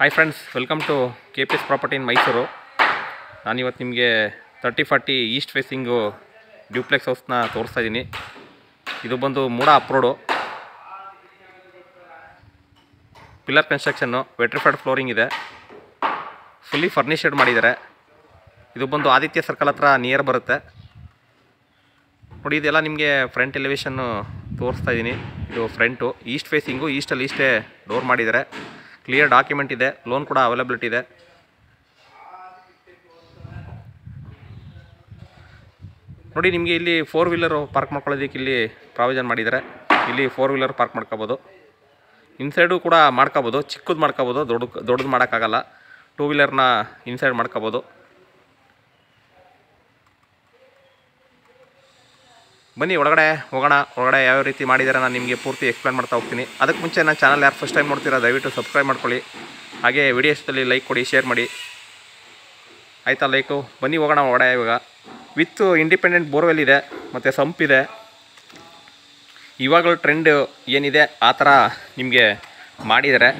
Hi friends, welcome to KPS property in Mysuru. ನಾನಿವತ್ತು ನಿಮಗೆ 3040 East facing duplex ಹೌಸ್ನ ತೋರಿಸ್ತಾ ಇದ್ದೀನಿ. ಇದು ಬಂದು ಮೂಡ ಅಪ್ರೋಡು, ಪಿಲ್ಲರ್ ಕನ್ಸ್ಟ್ರಕ್ಷನ್ನು, ವೆಟ್ರಿಫೈಡ್ ಫ್ಲೋರಿಂಗ್ ಇದೆ, ಫುಲ್ಲಿ ಫರ್ನಿಷಡ್ ಮಾಡಿದ್ದಾರೆ. ಇದು ಬಂದು ಆದಿತ್ಯ ಸರ್ಕಲ್ ಹತ್ರ ನಿಯರ್ ಬರುತ್ತೆ ನೋಡಿ. ಇದೆಲ್ಲ ನಿಮಗೆ ಫ್ರಂಟ್ ಎಲಿವೇಷನ್ನು ತೋರಿಸ್ತಾ ಇದ್ದೀನಿ. ಇದು ಫ್ರಂಟು ಈಸ್ಟ್ ಫೇಸಿಂಗು, ಈಸ್ಟಲ್ಲಿ ಈಸ್ಟೇ ಡೋರ್ ಮಾಡಿದ್ದಾರೆ. ಕ್ಲಿಯರ್ ಡಾಕ್ಯುಮೆಂಟ್ ಇದೆ, ಲೋನ್ ಕೂಡ ಅವೈಲಬಿಲಿಟಿ ಇದೆ. ನೋಡಿ, ನಿಮಗೆ ಇಲ್ಲಿ 4 ವೀಲರು ಪಾರ್ಕ್ ಮಾಡ್ಕೊಳ್ಳೋದಕ್ಕೆ ಇಲ್ಲಿ ಪ್ರಾವಿಷನ್ ಮಾಡಿದ್ದಾರೆ. ಇಲ್ಲಿ 4 ವೀಲರ್ ಪಾರ್ಕ್ ಮಾಡ್ಕೋಬೋದು. ಇನ್ಸೈಡು ಕೂಡ ಮಾಡ್ಕೋಬೋದು, ಚಿಕ್ಕದು ಮಾಡ್ಕೋಬೋದು, ದೊಡ್ಡದು ಮಾಡೋಕ್ಕಾಗಲ್ಲ. 2 ವೀಲರ್ನ ಇನ್ಸೈಡ್ ಮಾಡ್ಕೋಬೋದು. ಬನ್ನಿ ಒಳಗಡೆ ಹೋಗೋಣ. ಒಳಗಡೆ ಯಾವ ರೀತಿ ಮಾಡಿದ್ದಾರೆ ನಾನು ನಿಮಗೆ ಪೂರ್ತಿ ಎಕ್ಸ್ಪ್ಲೇನ್ ಮಾಡ್ತಾ ಹೋಗ್ತೀನಿ. ಅದಕ್ಕೆ ಮುಂಚೆ ನನ್ನ ಚಾನಲ್ ಯಾರು ಫಸ್ಟ್ ಟೈಮ್ ನೋಡ್ತೀರಾ ದಯವಿಟ್ಟು ಸಬ್ಸ್ಕ್ರೈಬ್ ಮಾಡ್ಕೊಳ್ಳಿ. ಹಾಗೆ ವಿಡಿಯೋ ಇಷ್ಟದಲ್ಲಿ ಲೈಕ್ ಕೊಡಿ, ಶೇರ್ ಮಾಡಿ. ಆಯಿತಾ ಲೈಕು? ಬನ್ನಿ ಹೋಗೋಣ ಒಳಗಡೆ. ಇವಾಗ ವಿತ್ ಇಂಡಿಪೆಂಡೆಂಟ್ ಬೋರ್ವೆಲ್ ಇದೆ ಮತ್ತು ಸಂಪ್ ಇದೆ. ಇವಾಗಲೂ ಟ್ರೆಂಡ್ ಏನಿದೆ ಆ ಥರ ನಿಮಗೆ ಮಾಡಿದ್ದಾರೆ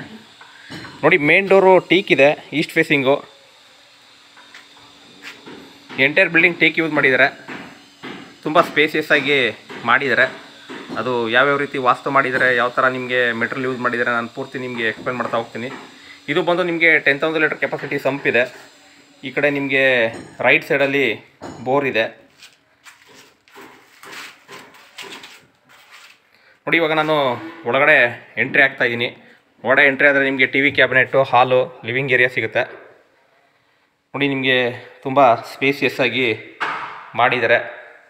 ನೋಡಿ. ಮೇನ್ ಡೋರು ಟೀಕ್ ಇದೆ, East facing. Entire building teak use ಮಾಡಿದ್ದಾರೆ. ತುಂಬ ಸ್ಪೇಸಿಯಸ್ ಆಗಿ ಮಾಡಿದ್ದಾರೆ. ಅದು ಯಾವ್ಯಾವ ರೀತಿ ವಾಸ್ತು ಮಾಡಿದ್ದಾರೆ, ಯಾವ ಥರ ನಿಮಗೆ ಮೆಟೀರಿಯಲ್ ಯೂಸ್ ಮಾಡಿದ್ದಾರೆ ನಾನು ಪೂರ್ತಿ ನಿಮಗೆ ಎಕ್ಸ್ಪ್ಲೇನ್ ಮಾಡ್ತಾ ಹೋಗ್ತೀನಿ. ಇದು ಬಂದು ನಿಮಗೆ 10,000 ಲೀಟರ್ ಕೆಪಾಸಿಟಿ ಸಂಪ್ ಇದೆ. ಈ ಕಡೆ ನಿಮಗೆ ರೈಟ್ ಸೈಡಲ್ಲಿ ಬೋರ್ ಇದೆ ನೋಡಿ. ಇವಾಗ ನಾನು ಒಳಗಡೆ ಎಂಟ್ರಿ ಆಗ್ತಾ ಇದ್ದೀನಿ. ಒಳಗಡೆ ಎಂಟ್ರಿ ಆದರೆ ನಿಮಗೆ ಟಿ ವಿ ಕ್ಯಾಬಿನೆಟ್ಟು, ಹಾಲು, ಲಿವಿಂಗ್ ಏರಿಯಾ ಸಿಗುತ್ತೆ ನೋಡಿ. ನಿಮಗೆ ತುಂಬ ಸ್ಪೇಸಿಯಸ್ ಆಗಿ ಮಾಡಿದ್ದಾರೆ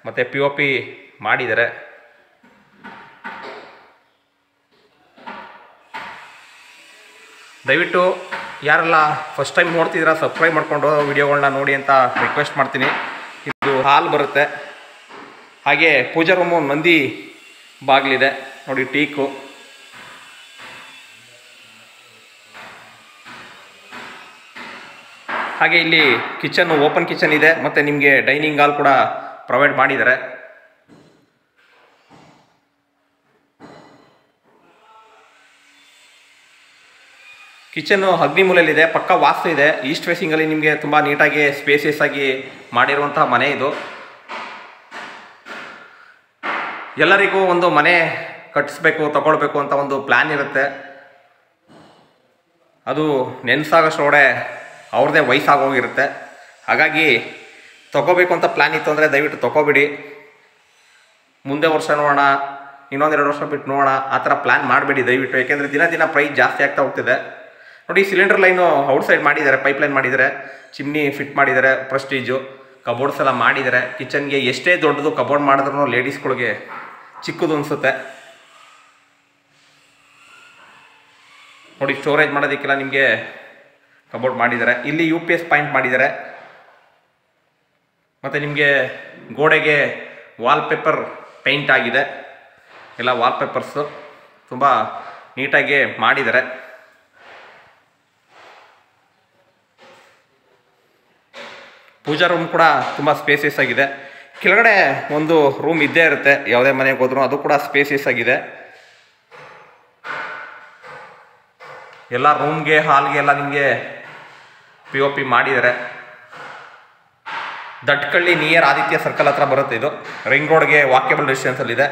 ಮತ್ತು POP ಮಾಡಿದ್ದಾರೆ. ದಯವಿಟ್ಟು ಯಾರೆಲ್ಲ ಫಸ್ಟ್ ಟೈಮ್ ನೋಡ್ತಿದ್ದೀರಾ ಸಬ್ಸ್ಕ್ರೈಬ್ ಮಾಡಿಕೊಂಡು ವಿಡಿಯೋಗಳನ್ನ ನೋಡಿ ಅಂತ ರಿಕ್ವೆಸ್ಟ್ ಮಾಡ್ತೀನಿ. ಇದು ಹಾಲ್ ಬರುತ್ತೆ. ಹಾಗೆ ಪೂಜಾ ರೂಮು ನಂದಿ ಬಾಗಿಲಿದೆ ನೋಡಿ, ಟೀಕು. ಹಾಗೆ ಇಲ್ಲಿ ಕಿಚನ್ನು, ಓಪನ್ ಕಿಚನ್ ಇದೆ ಮತ್ತು ನಿಮಗೆ ಡೈನಿಂಗ್ ಹಾಲ್ ಕೂಡ ಪ್ರೊವೈಡ್ ಮಾಡಿದ್ದಾರೆ. ಕಿಚನ್ನು ಅಗ್ನಿಮೂಲೆಯಲ್ಲಿದೆ, ಪಕ್ಕ ವಾಸ್ತು ಇದೆ. ಈಸ್ಟ್ ಫೇಸಿಂಗಲ್ಲಿ ನಿಮಗೆ ತುಂಬ ನೀಟಾಗಿ ಸ್ಪೇಸಿಯಸ್ ಆಗಿ ಮಾಡಿರುವಂತಹ ಮನೆ ಇದು. ಎಲ್ಲರಿಗೂ ಒಂದು ಮನೆ ಕಟ್ಟಿಸ್ಬೇಕು, ತಗೊಳ್ಬೇಕು ಅಂತ ಒಂದು ಪ್ಲ್ಯಾನ್ ಇರುತ್ತೆ. ಅದು ನೆನೆಸಾಗೋಷ್ಟೊಳಗಡೆ ಅವ್ರದ್ದೇ ವಯಸ್ಸಾಗೋಗಿರುತ್ತೆ. ಹಾಗಾಗಿ ತೊಗೋಬೇಕು ಅಂತ ಪ್ಲ್ಯಾನ್ ಇತ್ತು ಅಂದರೆ ದಯವಿಟ್ಟು ತೊಗೋಬಿಡಿ. ಮುಂದೆ ವರ್ಷ ನೋಡೋಣ, ಇನ್ನೊಂದೆರಡು ವರ್ಷ ಬಿಟ್ಟು ನೋಡೋಣ, ಆ ಥರ ಪ್ಲ್ಯಾನ್ ಮಾಡಬೇಡಿ ದಯವಿಟ್ಟು. ಯಾಕೆಂದರೆ ದಿನ ದಿನ ಪ್ರೈಸ್ ಜಾಸ್ತಿ ಆಗ್ತಾ ಹೋಗ್ತಿದೆ ನೋಡಿ. ಸಿಲಿಂಡರ್ ಲೈನು ಔಟ್ಸೈಡ್ ಮಾಡಿದ್ದಾರೆ, ಪೈಪ್ಲೈನ್ ಮಾಡಿದ್ದಾರೆ, ಚಿಮ್ನಿ ಫಿಟ್ ಮಾಡಿದ್ದಾರೆ, ಪ್ರೆಸ್ಟೀಜು, ಕಬೋರ್ಡ್ಸ್ ಎಲ್ಲ ಮಾಡಿದ್ದಾರೆ. ಕಿಚನ್ಗೆ ಎಷ್ಟೇ ದೊಡ್ಡದು ಕಬೋರ್ಡ್ ಮಾಡಿದ್ರೂ ಲೇಡೀಸ್ಗಳಿಗೆ ಚಿಕ್ಕದು ಅನಿಸುತ್ತೆ ನೋಡಿ. ಸ್ಟೋರೇಜ್ ಮಾಡೋದಕ್ಕೆಲ್ಲ ನಿಮಗೆ ಕಬೋರ್ಡ್ ಮಾಡಿದ್ದಾರೆ. ಇಲ್ಲಿ UPS ಪಾಯಿಂಟ್ ಮಾಡಿದ್ದಾರೆ ಮತ್ತು ನಿಮಗೆ ಗೋಡೆಗೆ ವಾಲ್ಪೇಪರ್ ಪೇಂಟ್ ಆಗಿದೆ. ಎಲ್ಲ ವಾಲ್ಪೇಪರ್ಸು ತುಂಬ ನೀಟಾಗಿ ಮಾಡಿದ್ದಾರೆ. ಪೂಜಾ ರೂಮ್ ಕೂಡ ತುಂಬ ಸ್ಪೇಸಿಯಸ್ ಆಗಿದೆ. ಕೆಳಗಡೆ ಒಂದು ರೂಮ್ ಇದ್ದೇ ಇರುತ್ತೆ, ಯಾವುದೇ ಮನೆಗೆ ಹೋದ್ರೂ ಅದು ಕೂಡ ಸ್ಪೇಸಿಯಸ್ ಆಗಿದೆ. ಎಲ್ಲ ರೂಮ್ಗೆ, ಹಾಲ್ಗೆ ಎಲ್ಲ ನಿಮಗೆ POP ಮಾಡಿದ್ದಾರೆ. ದಟ್ಕಳ್ಳಿ ನಿಯರ್ ಆದಿತ್ಯ ಸರ್ಕಲ್ ಹತ್ರ ಬರುತ್ತೆ. ಇದು ರಿಂಗ್ ರೋಡ್ಗೆ ವಾಕೇಬಲ್ ಡಿಸ್ಟೆನ್ಸಲ್ಲಿದೆ.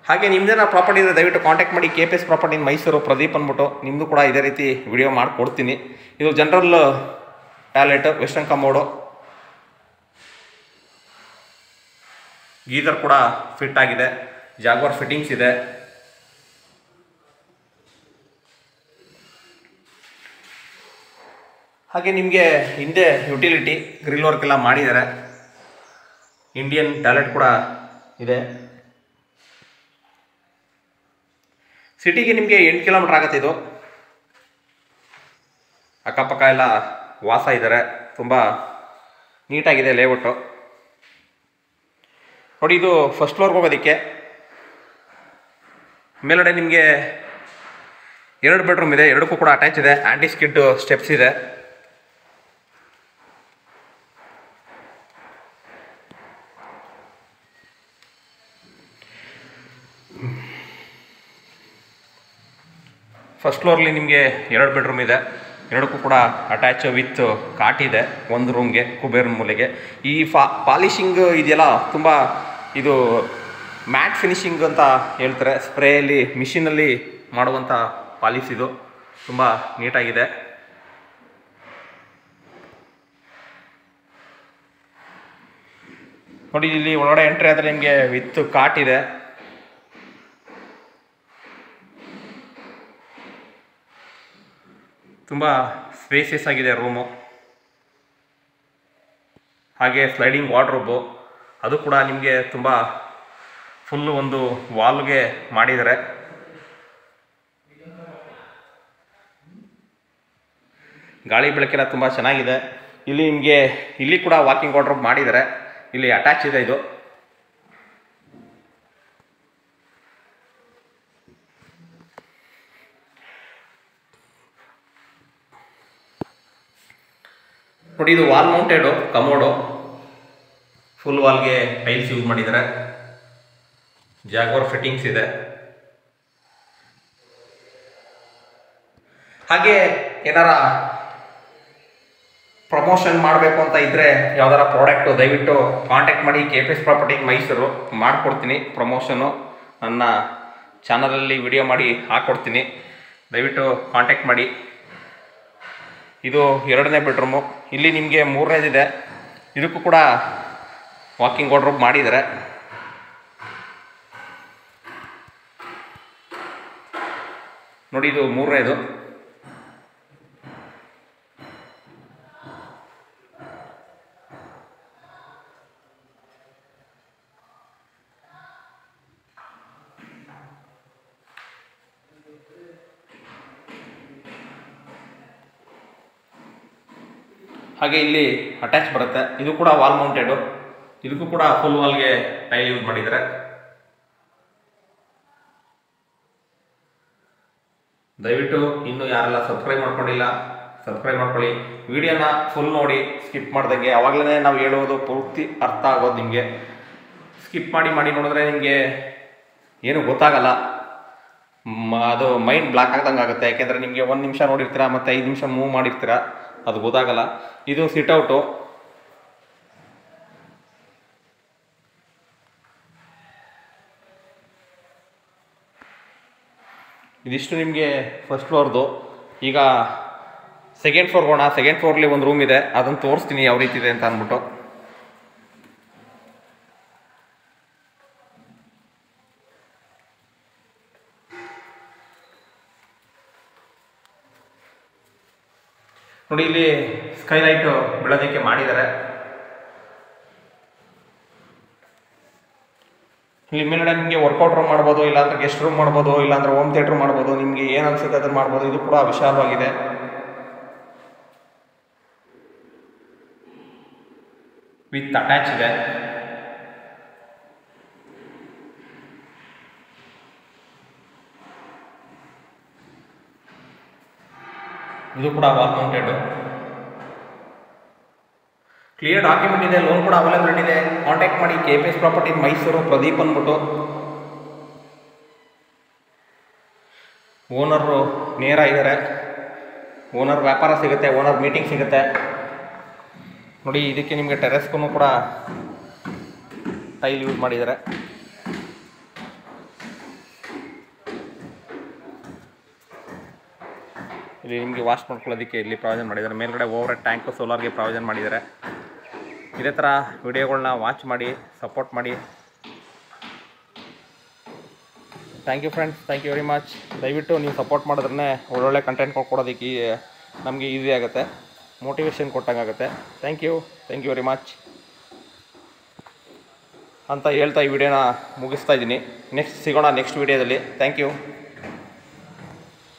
ಹಾಗೆ ನಿಮ್ಮದೇನ ಪ್ರಾಪರ್ಟಿ ಇದೆ ದಯವಿಟ್ಟು ಕಾಂಟ್ಯಾಕ್ಟ್ ಮಾಡಿ. KPS property in Mysuru, Pradeep ಅಂದ್ಬಿಟ್ಟು. ನಿಮ್ಮದು ಕೂಡ ಇದೇ ರೀತಿ ವಿಡಿಯೋ ಮಾಡಿಕೊಡ್ತೀನಿ. ಇದು general toilet, western commode, geyser ಕೂಡ ಫಿಟ್ ಆಗಿದೆ, ಜಾಗ್ವಾರ್ ಫಿಟ್ಟಿಂಗ್ಸ್ ಇದೆ. ಹಾಗೆ ನಿಮಗೆ ಹಿಂದೆ ಯುಟಿಲಿಟಿ ಗ್ರಿಲ್ ವರ್ಕ್ ಎಲ್ಲ ಮಾಡಿದ್ದಾರೆ. ಇಂಡಿಯನ್ ಟಾಯ್ಲೆಟ್ ಕೂಡ ಇದೆ. ಸಿಟಿಗೆ ನಿಮಗೆ 8 ಕಿಲೋಮೀಟರ್ ಆಗುತ್ತೆ. ಇದು ಅಕ್ಕಪಕ್ಕ ಎಲ್ಲ ವಾಸ ಇದ್ದಾರೆ, ತುಂಬ ನೀಟಾಗಿದೆ ಲೇಔಟು ನೋಡಿ. ಇದು ಫಸ್ಟ್ ಫ್ಲೋರ್ಗೆ ಹೋಗೋದಕ್ಕೆ. ಮೇಲ್ಗಡೆ ನಿಮಗೆ 2 ಬೆಡ್ರೂಮ್ ಇದೆ, ಎರಡಕ್ಕೂ ಕೂಡ ಅಟ್ಯಾಚ್ ಇದೆ. ಆಂಟಿ ಸ್ಕಿಡ್ ಸ್ಟೆಪ್ಸ್ ಇದೆ. ಫಸ್ಟ್ ಫ್ಲೋರ್ಲಿ ನಿಮಗೆ 2 ಬೆಡ್ರೂಮ್ ಇದೆ, ಎರಡಕ್ಕೂ ಕೂಡ ಅಟ್ಯಾಚ್ ವಿತ್ ಕಾಟ್ ಇದೆ, ಒಂದು ರೂಮ್ಗೆ ಕುಬೇರ್ ಮೂಲೆಗೆ. ಈ ಪಾಲಿಶಿಂಗ್ ಇದೆಯಲ್ಲ ತುಂಬ ಇದು ಮ್ಯಾಟ್ ಫಿನಿಶಿಂಗ್ ಅಂತ ಹೇಳ್ತಾರೆ, ಸ್ಪ್ರೇಯಲ್ಲಿ ಮಿಷಿನಲ್ಲಿ ಮಾಡುವಂಥ ಪಾಲಿಶ್ ಇದು, ತುಂಬ ನೀಟಾಗಿದೆ. ನೋಡಿ ಇಲ್ಲಿ ಒಳಗಡೆ ಎಂಟ್ರಿ ಆದರೆ ನಿಮಗೆ ವಿತ್ ಕಾಟ್ ಇದೆ. ತುಂಬ ಸ್ಪೇಸಿಯಸ್ ಆಗಿದೆ ರೂಮು. ಹಾಗೆ ಸ್ಲೈಡಿಂಗ್ ವಾರ್ಡ್ರೋಬು, ಅದು ಕೂಡ ನಿಮಗೆ ತುಂಬ ಫುಲ್ಲು ಒಂದು ವಾಲ್ಗೆ ಮಾಡಿದ್ದಾರೆ. ಗಾಳಿ ಬೆಳಕೆಲ್ಲ ತುಂಬ ಚೆನ್ನಾಗಿದೆ. ಇಲ್ಲಿ ನಿಮಗೆ ಇಲ್ಲಿ ಕೂಡ ವಾಕಿಂಗ್ ವಾರ್ಡ್ರೋಬ್ ಮಾಡಿದ್ದಾರೆ, ಇಲ್ಲಿ ಅಟ್ಯಾಚ್ ಇದೆ ಇದು. ನೋಡಿ ಇದು ವಾಲ್ ಮೌಂಟೆಡು ಕಮೋಡು, ಫುಲ್ ವಾಲ್ಗೆ ಟೈಲ್ಸ್ ಯೂಸ್ ಮಾಡಿದ್ದಾರೆ, ಜಾಗ್ವಾರ್ ಫಿಟ್ಟಿಂಗ್ಸ್ ಇದೆ. ಹಾಗೆ ಏನಾರ ಪ್ರಮೋಷನ್ ಮಾಡಬೇಕು ಅಂತ ಇದ್ದರೆ ಯಾವ್ದಾರ ಪ್ರಾಡಕ್ಟು ದಯವಿಟ್ಟು ಕಾಂಟ್ಯಾಕ್ಟ್ ಮಾಡಿ. KPS ಪ್ರಾಪರ್ಟಿ ಮೈಸೂರು ಮಾಡಿಕೊಡ್ತೀನಿ ಪ್ರಮೋಷನು, ನನ್ನ ಚಾನಲಲ್ಲಿ ವಿಡಿಯೋ ಮಾಡಿ ಹಾಕ್ಕೊಡ್ತೀನಿ, ದಯವಿಟ್ಟು ಕಾಂಟ್ಯಾಕ್ಟ್ ಮಾಡಿ. ಇದು 2ನೇ ಬೆಡ್ರೂಮು. ಇಲ್ಲಿ ನಿಮಗೆ 3ನೇದಿದೆ, ಇದಕ್ಕೂ ಕೂಡ ವಾಕಿಂಗ್ ವಾರ್ಡ್ರೋಬ್ ಮಾಡಿದ್ದಾರೆ. ನೋಡಿ ಇದು 3ನೇದು. ಹಾಗೆ ಇಲ್ಲಿ ಅಟ್ಯಾಚ್ ಬರುತ್ತೆ, ಇದು ಕೂಡ ವಾಲ್ ಮೌಂಟೆಡು, ಇದಕ್ಕೂ ಕೂಡ ಫುಲ್ ವಾಲ್ಗೆ ಟೈಲ್ ಯೂಸ್ ಮಾಡಿದ್ದಾರೆ. ದಯವಿಟ್ಟು ಇನ್ನೂ ಯಾರೆಲ್ಲ ಸಬ್ಸ್ಕ್ರೈಬ್ ಮಾಡ್ಕೊಂಡಿಲ್ಲ ಸಬ್ಸ್ಕ್ರೈಬ್ ಮಾಡ್ಕೊಳ್ಳಿ. ವಿಡಿಯೋನ ಫುಲ್ ನೋಡಿ, ಸ್ಕಿಪ್ ಮಾಡ್ದಂಗೆ, ಆವಾಗಲೇ ನಾವು ಹೇಳೋದು ಪೂರ್ತಿ ಅರ್ಥ ಆಗೋದು ನಿಮಗೆ. ಸ್ಕಿಪ್ ಮಾಡಿ ನೋಡಿದ್ರೆ ನಿಮಗೆ ಏನು ಗೊತ್ತಾಗಲ್ಲ, ಅದು ಮೈಂಡ್ ಬ್ಲಾಕ್ ಆಗ್ದಂಗೆ ಆಗುತ್ತೆ. ಯಾಕೆಂದರೆ ನಿಮಗೆ 1 ನಿಮಿಷ ನೋಡಿರ್ತೀರ ಮತ್ತು 5 ನಿಮಿಷ ಮೂವ್ ಮಾಡಿರ್ತೀರ, ಅದು ಗೊತ್ತಾಗಲ್ಲ. ಇದು ಸಿಟ್ಔಟು, ಇದಿಷ್ಟು ನಿಮಗೆ ಫಸ್ಟ್ ಫ್ಲೋರ್ದು. ಈಗ ಸೆಕೆಂಡ್ ಫ್ಲೋರ್ ಹೋಗೋಣ. ಸೆಕೆಂಡ್ ಫ್ಲೋರ್ಲಿ ಒಂದು ರೂಮ್ ಇದೆ, ಅದನ್ನು ತೋರಿಸ್ತೀನಿ ಯಾವ ರೀತಿ ಇದೆ ಅಂತ ಅಂದ್ಬಿಟ್ಟು. ನೋಡಿ ಇಲ್ಲಿ ಸ್ಕೈಲೈಟು ಬೀಳೋದಕ್ಕೆ ಮಾಡಿದ್ದಾರೆ. ಇಲ್ಲಿ ಮೇಲ್ಗಡೆ ನಿಮಗೆ ವರ್ಕೌಟ್ ರೂಮ್ ಮಾಡ್ಬೋದು, ಇಲ್ಲಾಂದ್ರೆ ಗೆಸ್ಟ್ ರೂಮ್ ಮಾಡ್ಬೋದು, ಇಲ್ಲಾಂದ್ರೆ ಹೋಮ್ ಥಿಯೇಟ್ರ್ ಮಾಡ್ಬೋದು, ನಿಮಗೆ ಏನು ಅನ್ಸುತ್ತೆ ಅದನ್ನು ಮಾಡ್ಬೋದು. ಇದು ಕೂಡ ವಿಶಾಲವಾಗಿದೆ. ವಿತ್ ಅಟ್ಯಾಚ್ ಇದೆ. ಇದು ಕೂಡ ವಾಲ್ ಮೌಂಟೆಡ್. ಕ್ಲಿಯರ್ ಡಾಕ್ಯುಮೆಂಟ್ ಇದೆ, ಲೋನ್ ಕೂಡ ಅವೈಲೇಬಲ್ ಇದೆ. ಕಾಂಟ್ಯಾಕ್ಟ್ ಮಾಡಿ. KPS ಪ್ರಾಪರ್ಟಿ ಮೈಸೂರು, ಪ್ರದೀಪ್ ಅಂದ್ಬಿಟ್ಟು. ಓನರು ನೇರ ಇದ್ದಾರೆ, ಓನರ್ ವ್ಯಾಪಾರ ಸಿಗುತ್ತೆ, ಓನರ್ ಮೀಟಿಂಗ್ ಸಿಗುತ್ತೆ. ನೋಡಿ ಇದಕ್ಕೆ ನಿಮಗೆ ಟೆರೆಸ್ಗೂ ಕೂಡ ಟೈಲ್ ಯೂಸ್ ಮಾಡಿದ್ದಾರೆ. ಇಲ್ಲಿ ನಿಮಗೆ ವಾಶ್ ಮಾಡ್ಕೊಳ್ಳೋದಕ್ಕೆ ಇಲ್ಲಿ ಪ್ರಾವಿಷನ್ ಮಾಡಿದ್ದಾರೆ. ಮೇಲ್ಗಡೆ ಓವರ್ ಟ್ಯಾಂಕು ಸೋಲಾರ್ಗೆ ಪ್ರಾವಿಷನ್ ಮಾಡಿದ್ದಾರೆ. ಇದೇ ಥರ ವಿಡಿಯೋಗಳನ್ನ ವಾಚ್ ಮಾಡಿ, ಸಪೋರ್ಟ್ ಮಾಡಿ. Thank you friends, thank you very much. ದಯವಿಟ್ಟು ನೀವು ಸಪೋರ್ಟ್ ಮಾಡಿದ್ರೆ ಒಳ್ಳೊಳ್ಳೆ ಕಂಟೆಂಟ್ಗಳು ಕೊಡೋದಕ್ಕೆ ನಮಗೆ ಈಸಿ ಆಗುತ್ತೆ, ಮೋಟಿವೇಶನ್ ಕೊಟ್ಟಂಗಾಗುತ್ತೆ. ಥ್ಯಾಂಕ್ ಯು ವೆರಿ ಮಚ್ ಅಂತ ಹೇಳ್ತಾ ಈ ವಿಡಿಯೋನ ಮುಗಿಸ್ತಾ ಇದ್ದೀನಿ. ನೆಕ್ಸ್ಟ್ ಸಿಗೋಣ ನೆಕ್ಸ್ಟ್ ವಿಡಿಯೋದಲ್ಲಿ. Thank you.